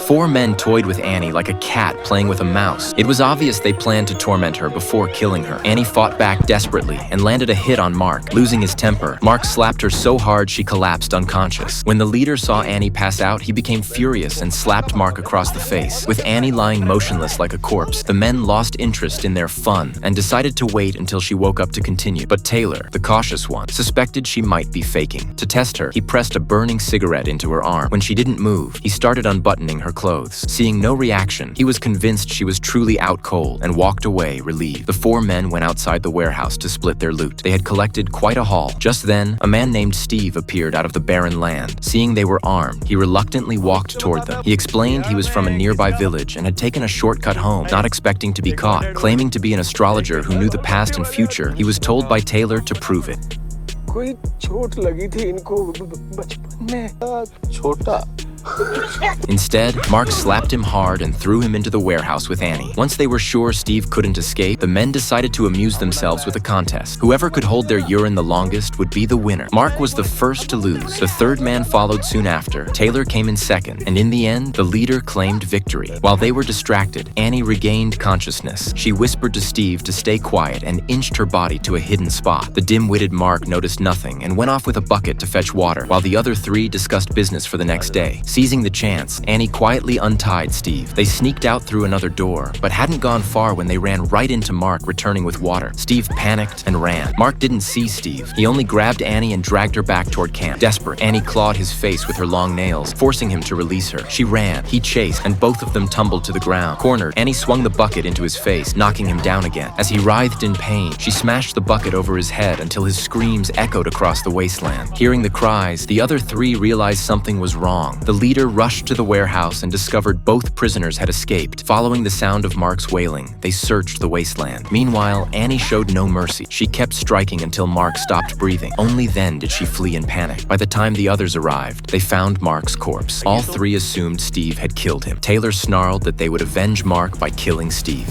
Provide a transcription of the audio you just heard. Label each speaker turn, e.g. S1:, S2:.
S1: 4 men toyed with Annie like a cat playing with a mouse. It was obvious they planned to torment her before killing her. Annie fought back desperately and landed a hit on Mark. Losing his temper, Mark slapped her so hard she collapsed unconscious. When the leader saw Annie pass out, he became furious and slapped Mark across the face. With Annie lying motionless like a corpse, the men lost interest in their fun and decided to wait until she woke up to continue. But Taylor, the cautious one, suspected she might be faking. To test her, he pressed a burning cigarette into her arm. When she didn't move, he started unbuttoning her clothes. Seeing no reaction, he was convinced she was truly out cold and walked away relieved. The 4 men went outside the warehouse to split their loot. They had collected quite a haul. Just then, a man named Steve appeared out of the barren land. Seeing they were armed, he reluctantly walked toward them. He explained he was from a nearby village and had taken a shortcut home, not expecting to be caught. Claiming to be an astrologer who knew the past and future, he was told by Taylor to prove it.
S2: कोई चोट लगी थी इनको बचपन में छोटा
S1: Instead, Mark slapped him hard and threw him into the warehouse with Annie. Once they were sure Steve couldn't escape, the men decided to amuse themselves with a contest. Whoever could hold their urine the longest would be the winner. Mark was the first to lose. The 3rd man followed soon after. Taylor came in second, and in the end, the leader claimed victory. While they were distracted, Annie regained consciousness. She whispered to Steve to stay quiet and inched her body to a hidden spot. The dim-witted Mark noticed nothing and went off with a bucket to fetch water, while the other 3 discussed business for the next day. Seizing the chance, Annie quietly untied Steve. They sneaked out through another door, but hadn't gone far when they ran right into Mark returning with water. Steve panicked and ran. Mark didn't see Steve. He only grabbed Annie and dragged her back toward camp. Desperate, Annie clawed his face with her long nails, forcing him to release her. She ran, he chased, and both of them tumbled to the ground. Cornered, Annie swung the bucket into his face, knocking him down again. As he writhed in pain, she smashed the bucket over his head until his screams echoed across the wasteland. Hearing the cries, the other 3 realized something was wrong. The leader rushed to the warehouse and discovered both prisoners had escaped. Following the sound of Mark's wailing, they searched the wasteland. Meanwhile, Annie showed no mercy. She kept striking until Mark stopped breathing. Only then did she flee in panic. By the time the others arrived, they found Mark's corpse. All 3 assumed Steve had killed him. Taylor snarled that they would avenge Mark by killing Steve.